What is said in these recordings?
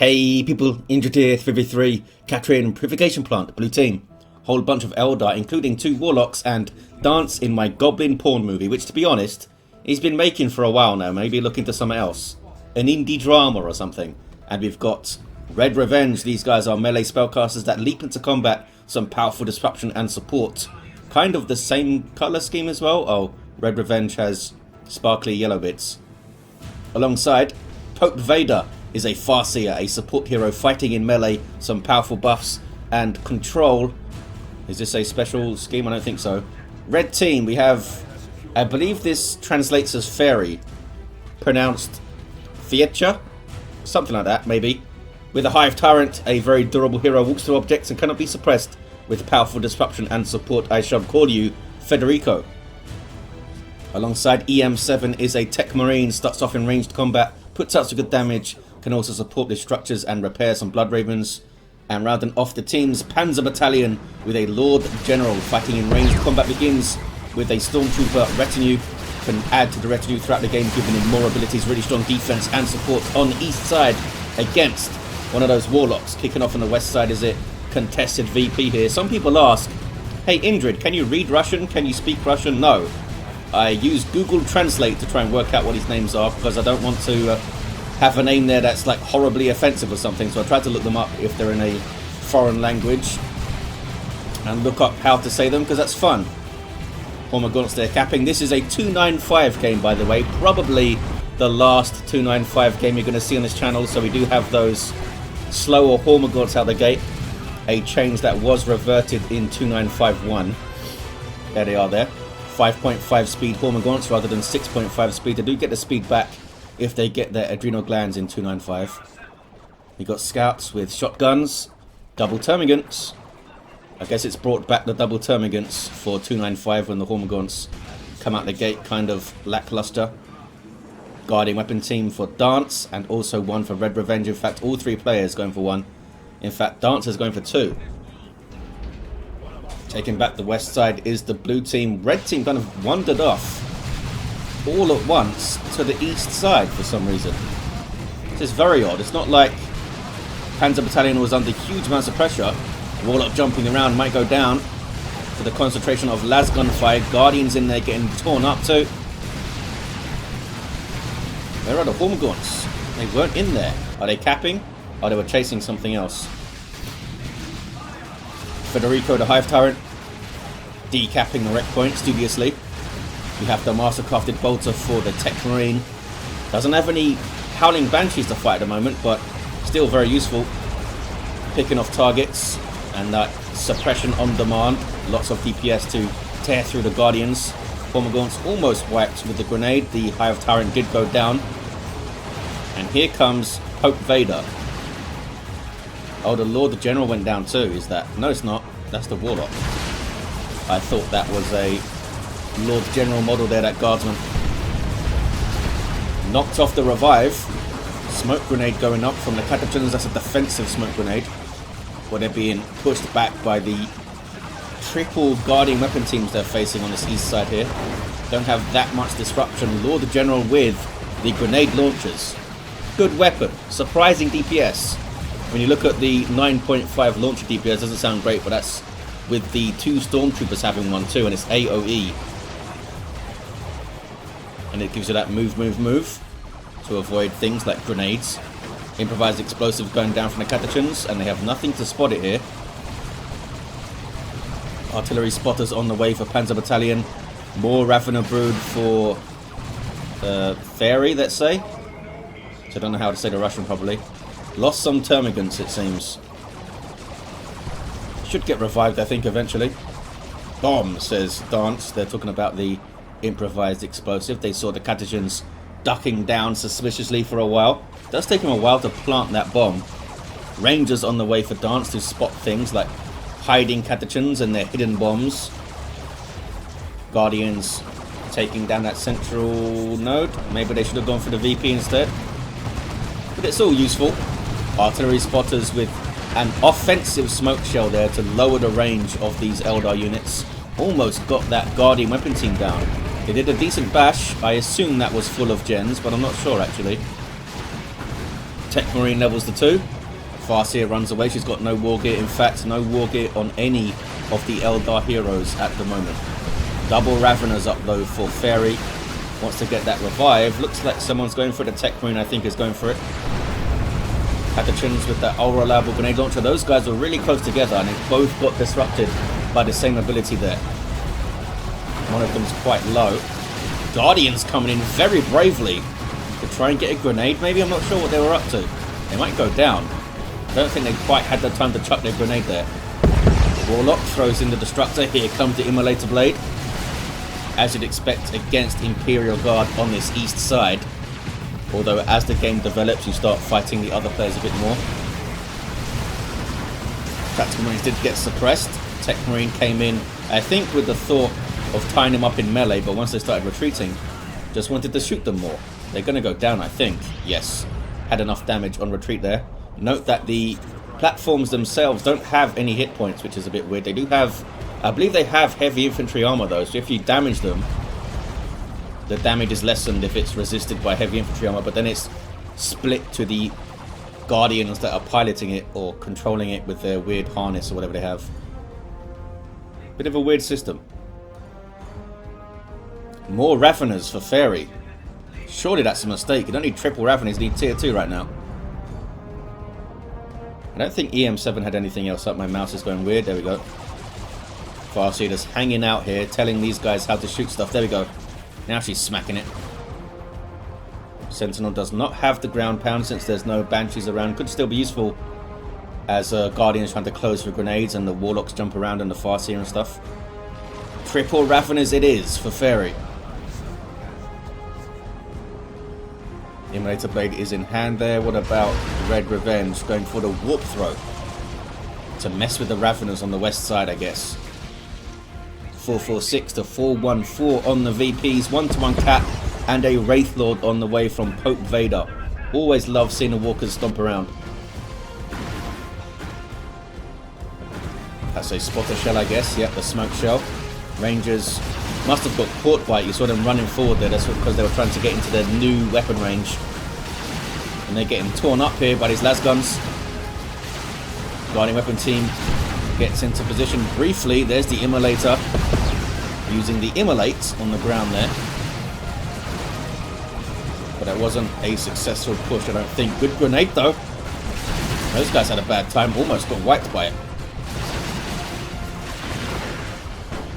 Hey people, Injured here, 3v3, Techmarine Purification Plant, blue team. Whole bunch of Eldar, including 2 Warlocks and Dance in my GoBlin porn movie, which to be honest, he's been making for a while now, maybe look into something else. An indie drama or something. And we've got RedRe Venge, these guys are melee spellcasters that leap into combat, some powerful disruption and support. Kind of the same colour scheme as well. Oh, RedRe Venge has sparkly yellow bits. Alongside, Vader is a Farseer, a support hero fighting in melee, some powerful buffs and control. Is this a special scheme? I don't think so. Red team, we have, I believe this translates as fairy, pronounced Fiecha, something like that maybe. With a Hive Tyrant, a very durable hero, walks through objects and cannot be suppressed. With powerful disruption and support, I shall call you Federico. Alongside eM7 is a Techmarine, starts off in ranged combat, puts out some good damage, can also support the structures and repair some Blood Ravens. And rounding off the team's panzerbatallion with a Lord General fighting in ranged combat begins with a Stormtrooper retinue. Can add to the retinue throughout the game, giving him more abilities, really strong defense and support on the east side against one of those Warlocks. Kicking off on the west side is it contested VP here. Some people ask, hey Indrid, can you read Russian? Can you speak Russian? No. I use Google Translate to try and work out what his names are because I don't want to have a name there that's like horribly offensive or something. So I tried to look them up if they're in a foreign language and look up how to say them because that's fun. Hormagaunts there capping. This is a 295 game, by the way. Probably the last 295 game you're going to see on this channel. So we do have those slower Hormagaunts out the gate. A change that was reverted in 2951. There they are there. 5.5 speed Hormagaunts rather than 6.5 speed. They do get the speed back if they get their adrenal glands in 295. You got scouts with shotguns, double termagants. I guess it's brought back the double termagants for 295 when the Hormagaunts come out the gate kind of lackluster. Guardian weapon team for Dance and also one for RedRe Venge. In fact, all 3 players going for 1. In fact, Dance is going for 2. Taking back the west side is the blue team. Red team kind of wandered off all at once to the east side for some reason. This is very odd. It's not like panzerbatallion was under huge amounts of pressure. Warlock jumping around might go down to the concentration of las gunfire. Guardians in there getting torn up too. Where are the Hormagaunts? They weren't in there. Are they capping? Oh, they were chasing something else. Federico the Hive Tyrant decapping the wreck point studiously. We have the mastercrafted bolter for the Techmarine. Doesn't have any howling banshees to fight at the moment, but still very useful. Picking off targets and that suppression on demand. Lots of DPS to tear through the Guardians. Hormagaunts almost wiped with the grenade. The Hive Tyrant did go down. And here comes Vader. Oh, the Lord General went down too, is that? No, it's not. That's the Warlock. I thought that was a Lord General model there, that guardsman. Knocked off the revive. Smoke grenade going up from the Catachans. That's a defensive smoke grenade. Where they're being pushed back by the triple guardian weapon teams they're facing on this east side here. Don't have that much disruption. Lord General with the grenade launchers. Good weapon. Surprising DPS. When you look at the 9.5 launcher DPS, doesn't sound great, but that's with the 2 Stormtroopers having one too, and it's AoE. And it gives you that move to avoid things like grenades. Improvised explosives going down from the Catachans, and they have nothing to spot it here. Artillery spotters on the way for panzerbatallion. More Ravener Brood for Fairy, let's say. So I don't know how to say the Russian properly. Lost some termagants, it seems. Should get revived, I think, eventually. Bomb, says Dance. They're talking about the improvised explosive. They saw the Catachans ducking down suspiciously for a while. It does take them a while to plant that bomb. Rangers on the way for Dance to spot things like hiding Catachans and their hidden bombs. Guardians taking down that central node. Maybe they should have gone for the VP instead. But it's all useful. Artillery spotters with an offensive smoke shell there to lower the range of these Eldar units. Almost got that Guardian weapon team down. They did a decent bash. I assume that was full of gens, but I'm not sure actually. Techmarine levels the 2. Farseer runs away. She's got no war gear. In fact, no war gear on any of the Eldar heroes at the moment. Double Raveners up though for Fairy. Wants to get that revive. Looks like someone's going for the Techmarine, I think, is going for it. Patachins with that Aura Label Grenade Launcher. Those guys were really close together and they both got disrupted by the same ability there. One of them's quite low. Guardians coming in very bravely to try and get a grenade. Maybe, I'm not sure what they were up to. They might go down. I don't think they quite had the time to chuck their grenade there. Warlock throws in the Destructor. Here comes the Immolator Blade. As you'd expect against Imperial Guard on this east side. Although as the game develops, you start fighting the other players a bit more. Tactical Marines did get suppressed. Techmarine came in, I think, with the thought of tying them up in melee, but once they started retreating, just wanted to shoot them more. They're going to go down, I think. Yes, had enough damage on retreat there. Note that the platforms themselves don't have any hit points, which is a bit weird. They do have, I believe they have heavy infantry armor though, so if you damage them, the damage is lessened if it's resisted by heavy infantry armor, but then it's split to the Guardians that are piloting it or controlling it with their weird harness or whatever they have. Bit of a weird system. More Raveners for Fairy. Surely that's a mistake. You don't need triple Raveners, you need tier 2 right now. I don't think eM7 had anything else up. My mouse is going weird. There we go. Farseer just hanging out here, telling these guys how to shoot stuff. There we go. Now she's smacking it. Sentinel does not have the ground pound since there's no Banshees around. Could still be useful as Guardians trying to close for grenades and the Warlocks jump around and the Farseer and stuff. Triple Raveners it is for Fairy. Immolator Blade is in hand there. What about RedRe Venge going for the Warp Throw? To mess with the Raveners on the west side, I guess. 446 to 414 on the VPs. 1-to-1 cap and a Wraith Lord on the way from Pope Vader. Always love seeing the walkers stomp around. That's a spotter shell, I guess. Yep, the smoke shell. Rangers must have got caught by it. You saw them running forward there. That's because they were trying to get into their new weapon range. And they're getting torn up here by these las guns. Guardian weapon team gets into position briefly. There's the Immolator. Using the Immolate on the ground there. But that wasn't a successful push, I don't think. Good grenade though. Those guys had a bad time. Almost got wiped by it.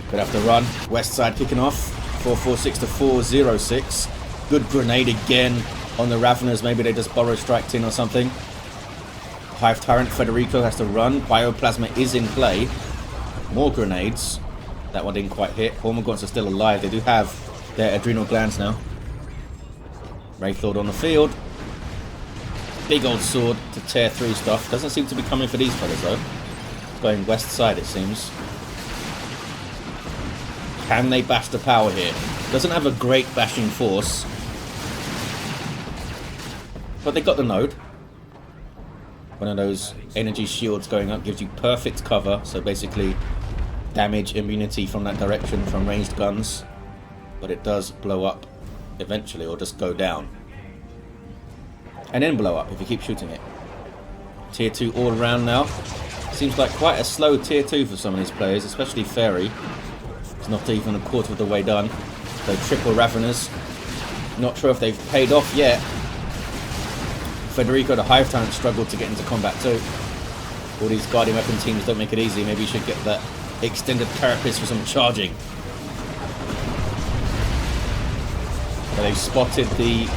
Could have to run. West side kicking off. 446 to 406. Good grenade again on the Raveners. Maybe they just burrow striked in or something. Hive Tyrant Federico has to run. Bioplasma is in play. More grenades. That one didn't quite hit. Hormagaunts are still alive. They do have their adrenal glands now. Wraith Lord on the field. Big old sword to tear through stuff. Doesn't seem to be coming for these fellas though. Going west side it seems. Can they bash the power here? Doesn't have a great bashing force. But they got the node. One of those energy shields going up gives you perfect cover. So basically damage immunity from that direction from ranged guns. But it does blow up eventually or just go down. And then blow up if you keep shooting it. Tier 2 all around now. Seems like quite a slow tier 2 for some of these players, especially Fairy. It's not even a quarter of the way done. So triple Raveners. Not sure if they've paid off yet. Federico, the Hive Tyrant, struggled to get into combat too. All these Guardian weapon teams don't make it easy. Maybe you should get that extended carapace for some charging. But they've spotted the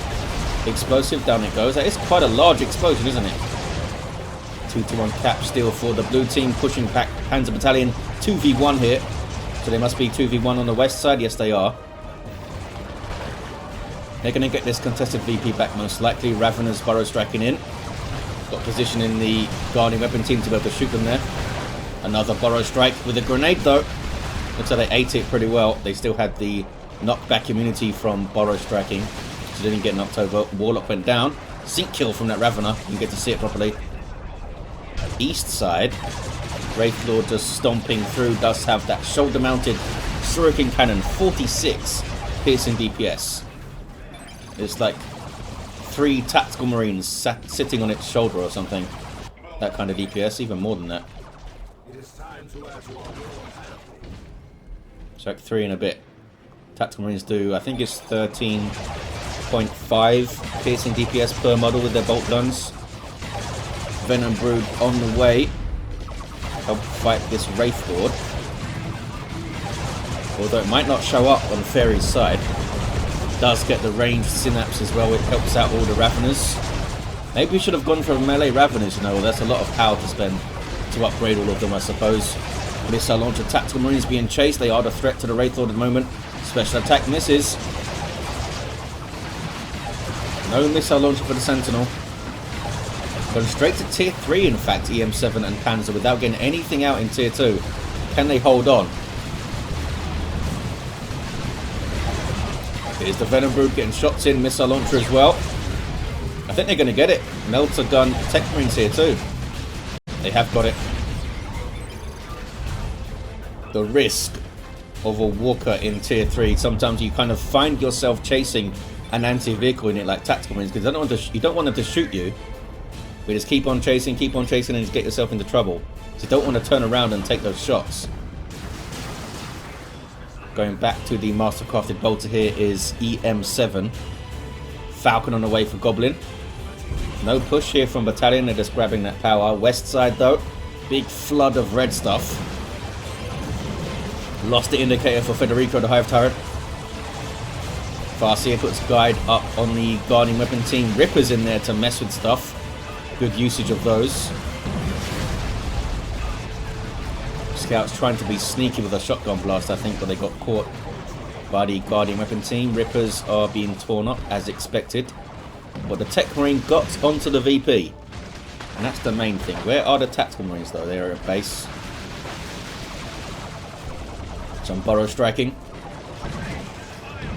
explosive. Down it goes. That is quite a large explosion, isn't it? 2-to-1 cap steal for the blue team. Pushing back Panzer Battalion. 2v1 here. So they must be 2v1 on the west side. Yes, they are. They're going to get this contested VP back most likely. Raveners burrow striking in. Got position in the Guardian weapon team to be able to shoot them there. Another burrow strike with a grenade though. Looks like they ate it pretty well. They still had the knockback immunity from burrow striking. So they didn't get knocked over. Warlock went down. Sink kill from that Ravener. You can get to see it properly. East side. Wraith Lord just stomping through. Does have that shoulder mounted shuriken cannon. 46 piercing DPS. It's like 3 tactical marines sitting on its shoulder or something. That kind of DPS, even more than that. It's like 3 and a bit. Tactical marines do, I think it's 13.5 piercing DPS per model with their bolt guns. Venom Brood on the way. Help fight this Wraith Lord. Although it might not show up on Fairy's side. It does get the ranged synapse as well, it helps out all the Raveners. Maybe we should have gone for melee Raveners, you know, that's a lot of power to spend to upgrade all of them, I suppose. Missile launcher tactical marines being chased, they are the threat to the Wraith Lord at the moment. Special attack misses. No missile launcher for the Sentinel. Going straight to tier 3 in fact, eM7 and Panzer without getting anything out in tier 2. Can they hold on? Here's the Venom Brood getting shots in, missile launcher as well. I think they're going to get it. Melter gun, Techmarine tier 2. They have got it. The risk of a walker in tier 3, sometimes you kind of find yourself chasing an anti-vehicle in it like tactical marines because you don't want them to shoot you. But just keep on chasing and just get yourself into trouble. So you don't want to turn around and take those shots. Going back to the mastercrafted bolter here is eM7. Falcon on the way for GoBlin. No push here from Battalion, they're just grabbing that power. West side though, big flood of red stuff. Lost the indicator for Federico, the Hive Tyrant. Farseer puts guide up on the guarding weapon team. Rippers in there to mess with stuff. Good usage of those. Scouts trying to be sneaky with a shotgun blast, I think, but they got caught by the guardian weapon team. Rippers are being torn up as expected. But the Techmarine got onto the VP. And that's the main thing. Where are the tactical marines though? They're at base. Some burrow striking.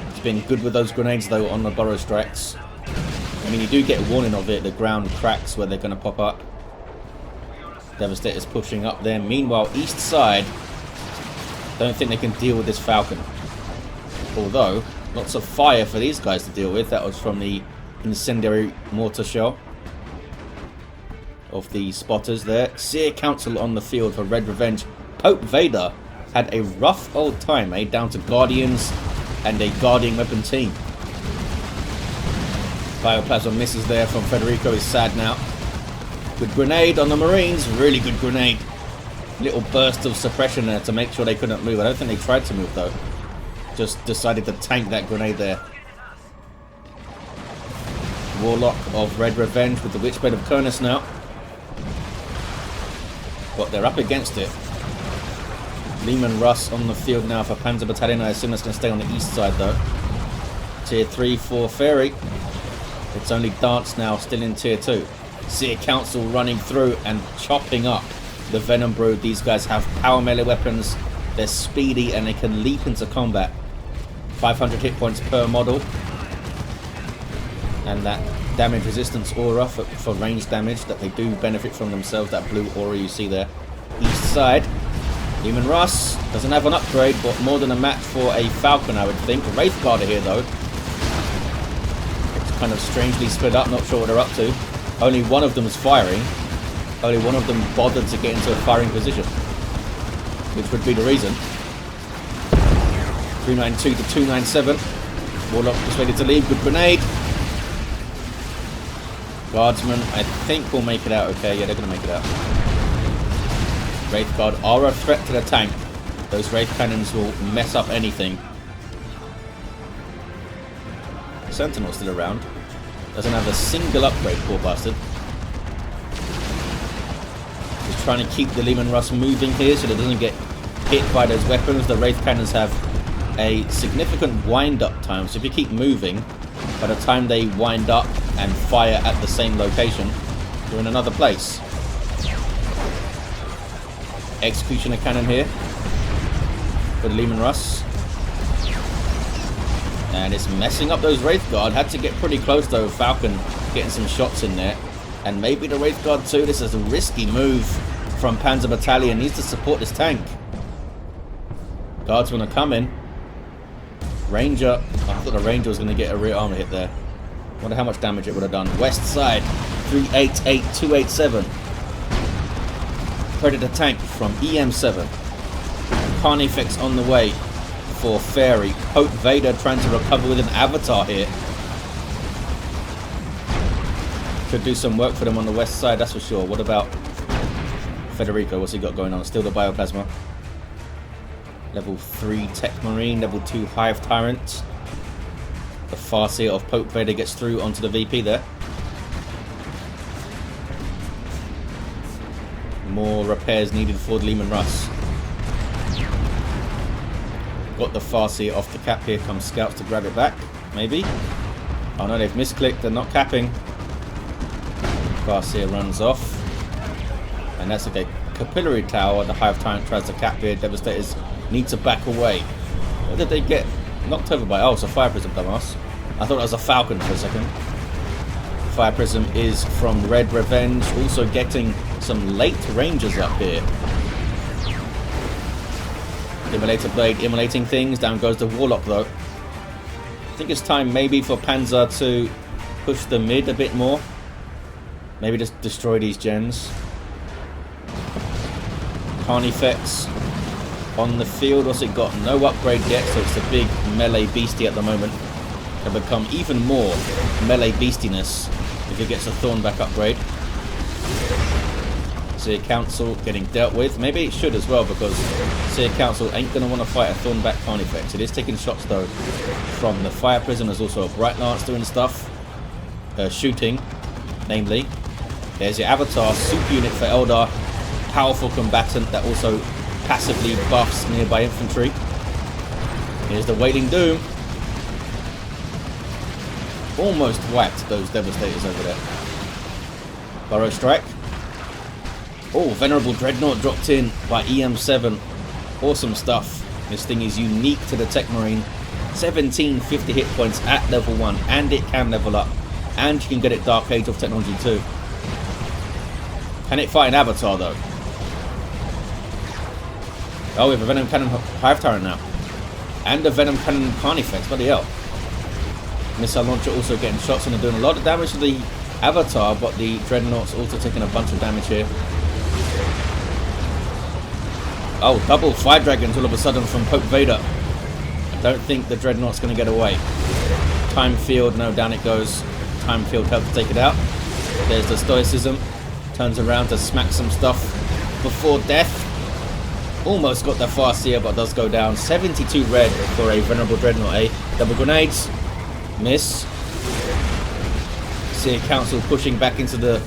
It's been good with those grenades though on the burrow strikes. I mean, you do get a warning of it. The ground cracks where they're going to pop up. Devastator's pushing up there. Meanwhile, east side, don't think they can deal with this Falcon. Although, lots of fire for these guys to deal with. That was from the incendiary mortar shell of the spotters there. Seer Council on the field for RedRe Venge. Pope Vader had a rough old time, eh? Down to Guardians and a Guardian weapon team. Bioplasma misses there from Federico, is sad now. Good grenade on the Marines, really good grenade. Little burst of suppression there to make sure they couldn't move. I don't think they tried to move though. Just decided to tank that grenade there. Warlock of RedRe Venge with the Witchblade of Kernus now. But they're up against it. Lehman Russ on the field now for Panzer Battalion. I assume that's going to stay on the east side though. Tier 3 for Fairy. It's only Dance now, still in tier 2. Seer Council running through and chopping up the Venom Brood. These guys have power melee weapons. They're speedy and they can leap into combat. 500 hit points per model. And that damage resistance aura for range damage that they do benefit from themselves. That blue aura you see there. East side. Lehman Russ doesn't have an upgrade, but more than a match for a Falcon, I would think. Wraith Guard are here though. It's kind of strangely split up, not sure what they're up to. Only one of them is firing. Only one of them bothered to get into a firing position, which would be the reason. 392 to 297. Warlock just ready to leave. Good grenade. Guardsmen, I think, will make it out okay. Yeah, they're going to make it out. Wraith Guard are a threat to the tank. Those Wraith Cannons will mess up anything. Sentinel's still around. Doesn't have a single upgrade, poor bastard. Just trying to keep the Lehman Russ moving here so that it doesn't get hit by those weapons. The Wraith Cannons have a significant wind-up time, so if you keep moving, by the time they wind up and fire at the same location, you're in another place. Executioner Cannon here for the Lehman Russ. And it's messing up those Wraith Guard. Had to get pretty close though. Falcon getting some shots in there. And maybe the Wraith Guard too. This is a risky move from Panzer Battalion. Needs to support this tank. Guardsmen are coming. Ranger. I thought the Ranger was going to get a rear armor hit there. Wonder how much damage it would have done. West side, 388, 287. Predator tank from eM7. Carnifex on the way for Fairy. Pope Vader trying to recover with an avatar here. Could do some work for them on the west side, that's for sure. What about Federico? What's he got going on? Still the bioplasma. Level 3 Techmarine, level 2 Hive Tyrant. The Farseer of Pope Vader gets through onto the VP there. More repairs needed for the Leman Russ. Got the Farseer off the cap. Here comes scouts to grab it back. Maybe. Oh no, they've misclicked. They're not capping. Farseer runs off. And that's okay. Capillary Tower. The Hive Tyrant tries to cap here. Devastators need to back away. What did they get knocked over by? Oh, it's a Fire Prism, dumbass. I thought it was a Falcon for a second. Fire Prism is from RedRe Venge. Also getting some late Rangers up here. Immolator Blade immolating things. Down goes the Warlock though. I think it's time maybe for Panzer to push the mid a bit more. Maybe just destroy these gens. Carnifex on the field. What's it got? No upgrade yet, so it's a big melee beastie at the moment. Can become even more melee beastiness if it gets a Thornback upgrade. Seer Council getting dealt with. Maybe it should as well, because Seer Council ain't going to want to fight a Thornback Carnifex. It is taking shots though from the Fire Prism. There's also a Bright Lance doing stuff. Shooting, namely. There's your Avatar, super unit for Eldar. Powerful combatant that also passively buffs nearby infantry. Here's the Wailing Doom. Almost whacked those Devastators over there. Burrow Strike. Oh, Venerable Dreadnought dropped in by eM7. Awesome stuff. This thing is unique to the Techmarine. 1750 hit points at level 1, and it can level up. And you can get it Dark Age of technology too. Can it fight an Avatar though? Oh, we have a Venom Cannon Hive Tyrant now. And a Venom Cannon Carnifex, bloody hell. Missile Launcher also getting shots and they're doing a lot of damage to the Avatar, but the Dreadnought's also taking a bunch of damage here. Oh, double Fire Dragons all of a sudden from Pope Vader. I don't think the Dreadnought's going to get away. Time Field, no, down it goes. Time Field helped to take it out. There's the Stoicism. Turns around to smack some stuff before death. Almost got the Farseer, but does go down. 72 red for a Venerable Dreadnought, eh? Double grenades. Miss. Seer Council pushing back into the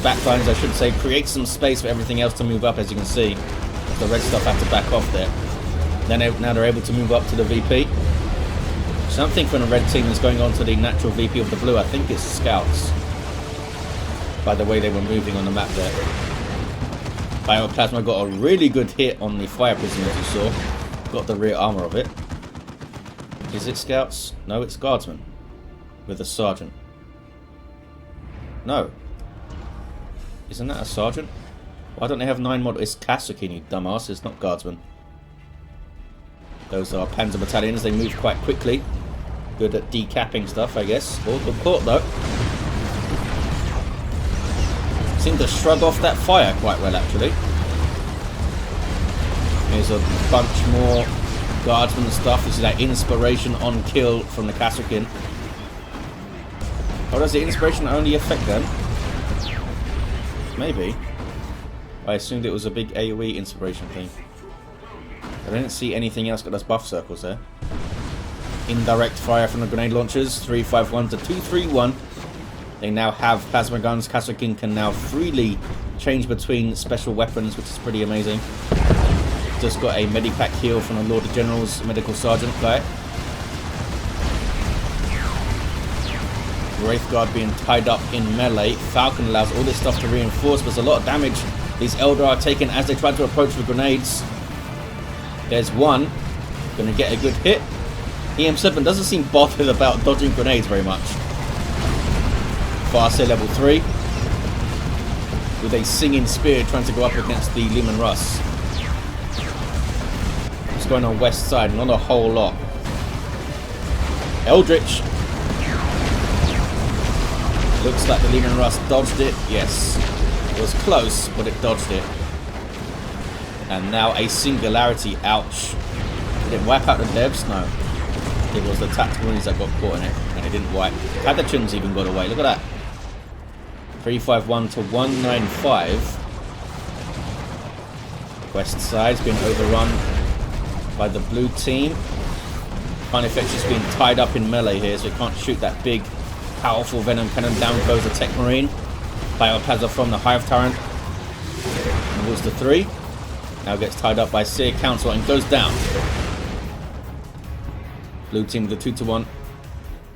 back lines, I should say. Create some space for everything else to move up, as you can see. The red stuff had to back off there. Now they're able to move up to the VP. Something from the red team is going on to the natural VP of the blue. I think it's scouts. By the way they were moving on the map there. Bioplasma got a really good hit on the Fire Prism, as you saw. Got the rear armor of it. Is it scouts? No, it's guardsmen. With a sergeant. No. Isn't that a sergeant? Why don't they have 9 mod? It's Kassakin, you dumbass. It's not guardsmen. Those are panzerbatallions. They move quite quickly. Good at decapping stuff, I guess. Oh, good port though. Seem to shrug off that fire quite well, actually. Here's a bunch more guardsman stuff. This is that inspiration on kill from the Kassakin. Oh, does the inspiration only affect them? Maybe. I assumed it was a big AoE inspiration thing. I didn't see anything else got those buff circles there. Indirect fire from the grenade launchers. 351 to 231. They now have plasma guns. Kassakin can now freely change between special weapons, which is pretty amazing. Just got a medipack heal from the Lord of General's medical sergeant guy. Wraithguard being tied up in melee. Falcon allows all this stuff to reinforce, but there's a lot of damage these Eldar are taking as they try to approach with grenades. There's one. Gonna get a good hit. eM7 doesn't seem bothered about dodging grenades very much. Farseer level 3. With a singing spear trying to go up against the Leman Russ. What's going on west side? Not a whole lot. Eldritch. Looks like the Leman Russ dodged it. Yes. It was close, but it dodged it. And now a singularity. Ouch. Did it wipe out the devs? No. It was the Techmarines that got caught in it, and it didn't wipe. Catachins even got away. Look at that. 351 to 195. West side's been overrun by the blue team. Carnifex is being tied up in melee here, so he can't shoot that big, powerful venom cannon. Down goes the Techmarine. Biopanzer from the Hive Tyrant. Moves to 3. Now gets tied up by Seer Council and goes down. Blue team with the 2-1.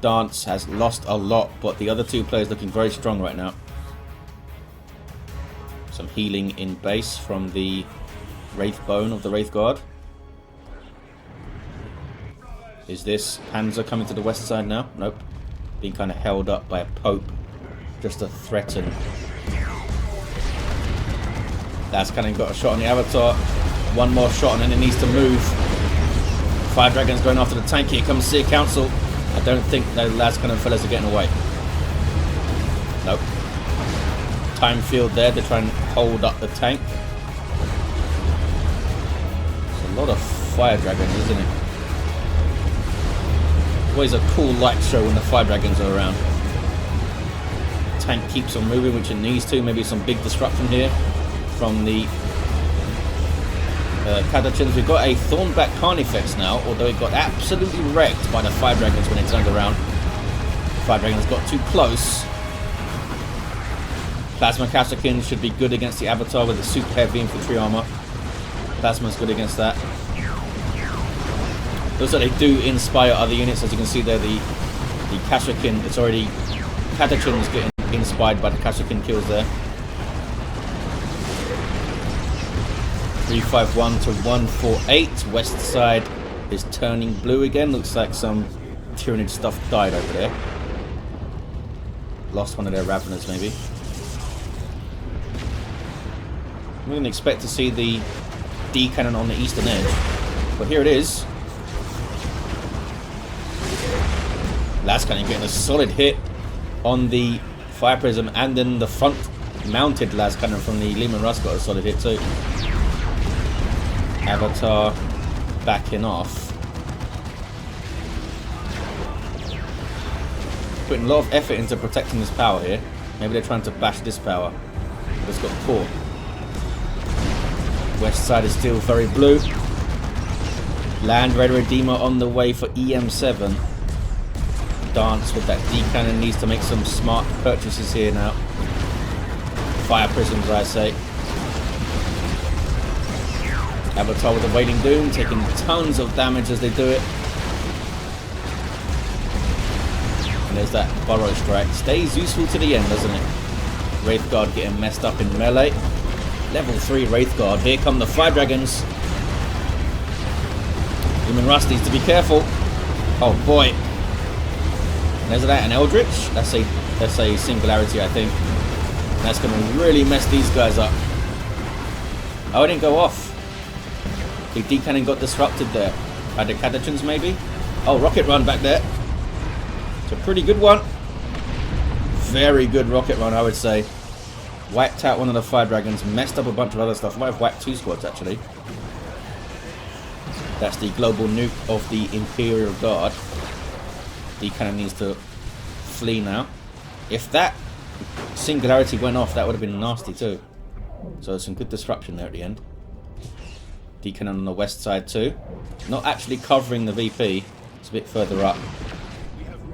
Dance has lost a lot, but the other two players looking very strong right now. Some healing in base from the Wraith Bone of the Wraith Guard. Is this Panzer coming to the west side now? Nope. Being kind of held up by a Pope. Just to threaten. That's kind of got a shot on the Avatar. One more shot and then it needs to move. Fire Dragon's going after the tank. Here comes Seer Council. I don't think those last kind of fellas are getting away. Nope. Time field there to try and hold up the tank. It's a lot of Fire Dragons, isn't it? Always a cool light show when the Fire Dragons are around. Tank keeps on moving, which it needs to. Maybe some big disruption here from the Catachins. We've got a Thornback Carnifex now, although it got absolutely wrecked by the Fire Dragons when it turned around. Fire Dragons got too close. Plasma Kassakin should be good against the Avatar with the super heavy infantry armor. Plasma's good against that. Looks like they do inspire other units, as you can see there. The Kassakin, it's already Catachins getting inspired by the Kassakin kills there. 351 to 148. West side is turning blue again. Looks like some Tyranid stuff died over there. Lost one of their Raveners maybe. We're going to expect to see the D cannon on the eastern edge, but here it is. Last cannon getting a solid hit on the Fire Prism, and then the front mounted las cannon from the Leman Russ got a solid hit too. Avatar backing off. Putting a lot of effort into protecting this power here. Maybe they're trying to bash this power, but it's got caught. West side is still very blue. Land Raider Redeemer on the way for eM7. Dance with that D cannon needs to make some smart purchases here now. Fire Prisms, I say. Avatar with the Wailing Doom, taking tons of damage as they do it. And there's that Burrow Strike. Stays useful to the end, doesn't it? Wraith Guard getting messed up in melee. Level 3 Wraith Guard. Here come the Fire Dragons. Leman Russ needs to be careful. Oh boy. There's that, an Eldritch. That's a singularity, I think. And that's going to really mess these guys up. Oh, it didn't go off. The D cannon got disrupted there. By the Catachins, maybe? Oh, rocket run back there. It's a pretty good one. Very good rocket run, I would say. Wiped out one of the Fire Dragons, messed up a bunch of other stuff. Might have wiped 2 squads, actually. That's the global nuke of the Imperial Guard. D cannon needs to flee now. If that singularity went off, that would have been nasty too. So some good disruption there at the end. D cannon on the west side too. Not actually covering the VP. It's a bit further up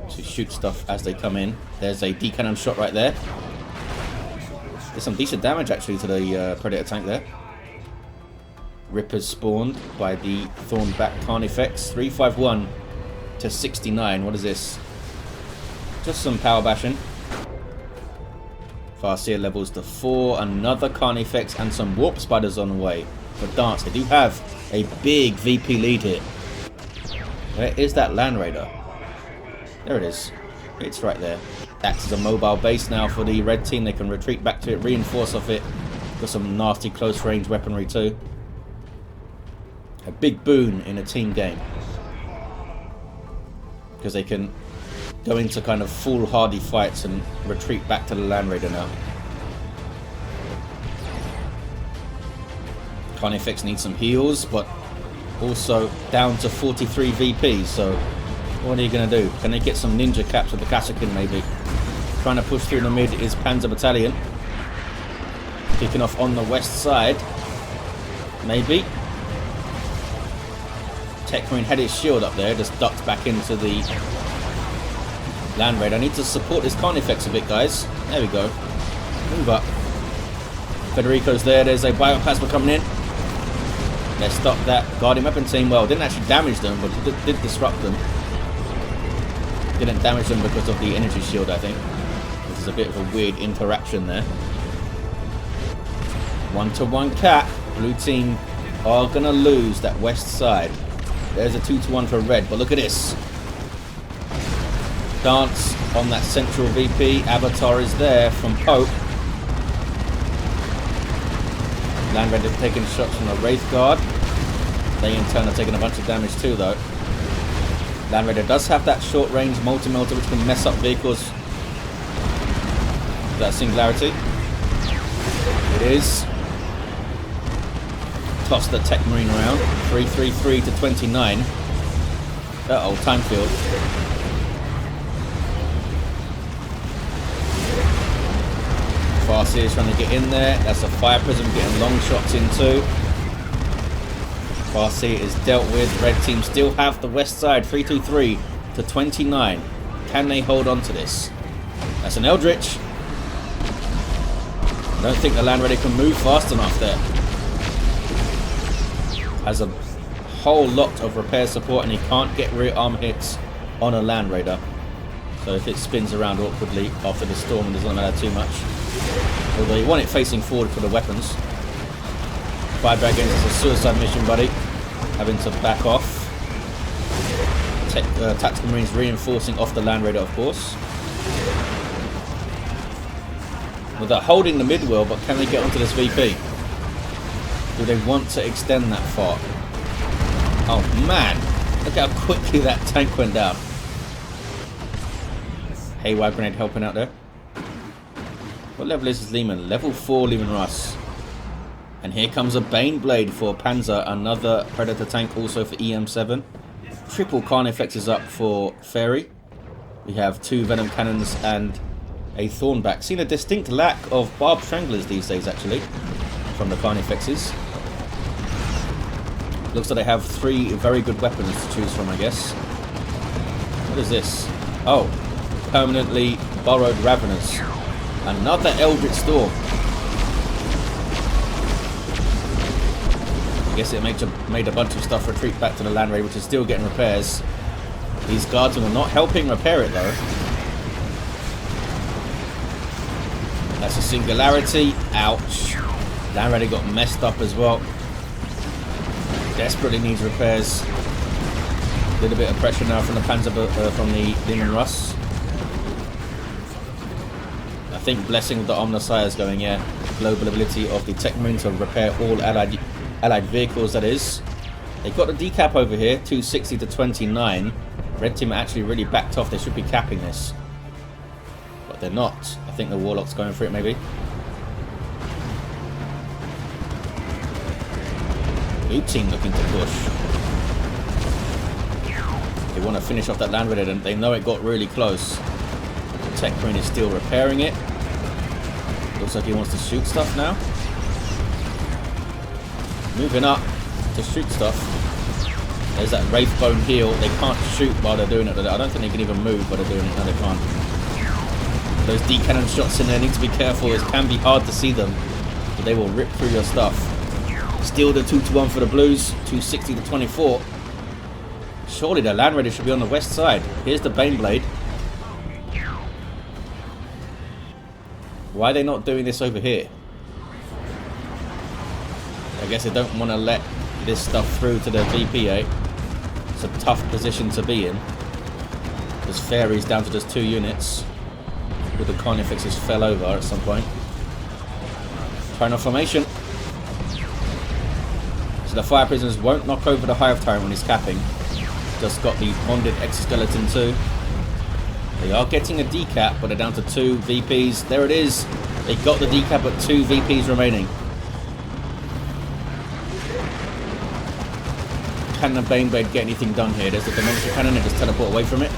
to shoot stuff as they come in. There's a D cannon shot right there. There's some decent damage actually to the Predator tank there. Rippers spawned by the Thornback Carnifex. 351 to 69. What is this? Just some power bashing. Farseer levels to 4. Another Carnifex and some Warp Spiders on the way. For Dance, they do have a big VP lead here. Where is that Land Raider? There it is. It's right there. Acts as a mobile base now for the red team. They can retreat back to it, reinforce off it. Got some nasty close range weaponry too. A big boon in a team game. Because they can go into kind of foolhardy fights and retreat back to the Land Raider now. Carnifex needs some heals, but also down to 43 VP, so what are you going to do? Can they get some ninja caps with the Kassakin maybe? Trying to push through the mid is panzerbatallion. Kicking off on the west side. Maybe. Techmarine had his shield up there, just ducked back into the Land Raider. I need to support this Carnifex a bit, guys. There we go. Move up. Federico's there. There's a bioplasma coming in. Let's stop that Guardian Weapon team. Well, didn't actually damage them, but did disrupt them. Didn't damage them because of the energy shield, I think. This is a bit of a weird interaction there. 1-to-1 cat. Blue team are going to lose that west side. There's a 2-to-1 for red, but look at this. Dance on that central VP. Avatar is there from Pope. Land Raider taking shots from the Wraith Guard. They in turn are taking a bunch of damage too, though. Land Raider does have that short range multi-melter which can mess up vehicles. That Singularity. It is. Toss the Techmarine around. 333 to 29. Uh-oh, time field. Farseer is trying to get in there. That's a fire prism getting long shots into. Farseer is dealt with. Red team still have the west side. 323 to 29. Can they hold on to this? That's an Eldritch. I don't think the Land Raider can move fast enough there. Has a whole lot of repair support and he can't get rear arm hits on a Land Raider. So if it spins around awkwardly after the storm, it doesn't matter too much. Although you want it facing forward for the weapons. Fire Dragons is a suicide mission, buddy. Having to back off. Tactical Marines reinforcing off the Land Raider, of course. Well, they're holding the mid well, but can they get onto this VP? Do they want to extend that far? Oh man, look how quickly that tank went down. Haywire Grenade helping out there. What level is this Lehman? Level 4 Lehman Russ. And here comes a Bane Blade for Panzer, another Predator tank also for eM7. Triple Carnifex is up for Fairy. We have 2 Venom Cannons and a Thornback. Seen a distinct lack of Barbed Stranglers these days actually from the Carnifexes. Looks like they have 3 very good weapons to choose from, I guess. What is this? Oh, permanently borrowed Raveners. Another Eldritch Storm. I guess it made a bunch of stuff retreat back to the Land Raider, which is still getting repairs. These guardsmen are not helping repair it though. That's a Singularity. Ouch. Land Raider got messed up as well. Desperately needs repairs. Little bit of pressure now from the from the Lehman Russ. I think Blessing with the Omnissiah is going, yeah. Global ability of the Techmarine to repair all allied vehicles, that is. They've got the decap over here, 260 to 29. Red team actually really backed off. They should be capping this. But they're not. I think the Warlock's going for it, maybe. Blue team looking to push. They want to finish off that Land Raider, and they know it got really close. Techmarine is still repairing it. Looks like he wants to shoot stuff now. Moving up to shoot stuff. There's that Wraithbone heal. They can't shoot while they're doing it. I don't think they can even move while they're doing it. No, they can't. Those D-cannon shots in there need to be careful. It can be hard to see them, but they will rip through your stuff. Still the 2-to-1 for the Blues. 260 to 24. Surely the Land Raider should be on the west side. Here's the Bane Blade. Why are they not doing this over here? I guess they don't want to let this stuff through to their VPA. It's a tough position to be in. Because Fairy's down to just 2 units. With the Carnifexes fell over at some point. Trying off formation. So the Fire Prisoners won't knock over the Hive Tyrant when he's capping. Just got the bonded exoskeleton too. They are getting a decap, but they're down to 2 VPs. There it is. They got the decap, but 2 VPs remaining. Can the Baneblade get anything done here? There's the Demolisher Cannon and just teleport away from it.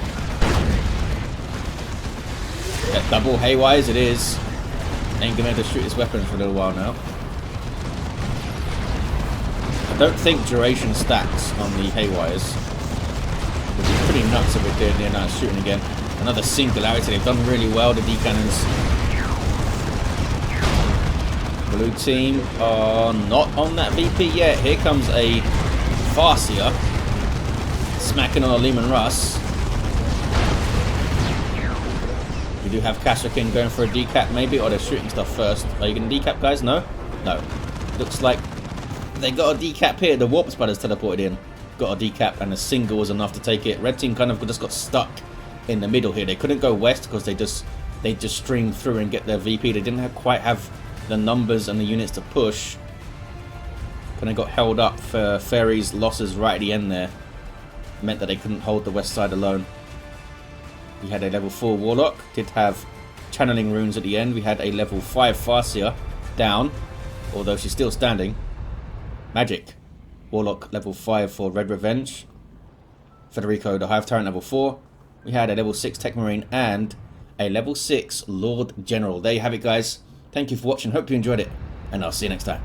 Yeah, double Haywires it is. Ain't gonna be able to shoot his weapons for a little while now. I don't think duration stacks on the Haywires, which is pretty nuts if it did. Yeah, now it's shooting again. Another singularity. They've done really well, the D-cannons. Blue team are not on that VP yet. Here comes a Farseer smacking on a Lehman Russ. We do have Kashakin going for a decap maybe, or they're shooting stuff first. Are you going to decap, guys? No? No. Looks like they got a decap here. The Warp Spider's teleported in. Got a decap and a single was enough to take it. Red team kind of just got stuck in the middle here. They couldn't go west because they just streamed through and get their VP. They didn't quite have the numbers and the units to push. Kind of got held up for Fairy's losses right at the end there. Meant that they couldn't hold the west side alone. We had a level 4 Warlock. Did have channeling runes at the end. We had a level 5 Farseer down, although she's still standing. Magic. Warlock level 5 for RedRe Venge. Federico the Hive Tyrant level 4. We had a level 6 Techmarine and a level 6 Lord General. There you have it, guys. Thank you for watching. Hope you enjoyed it, and I'll see you next time.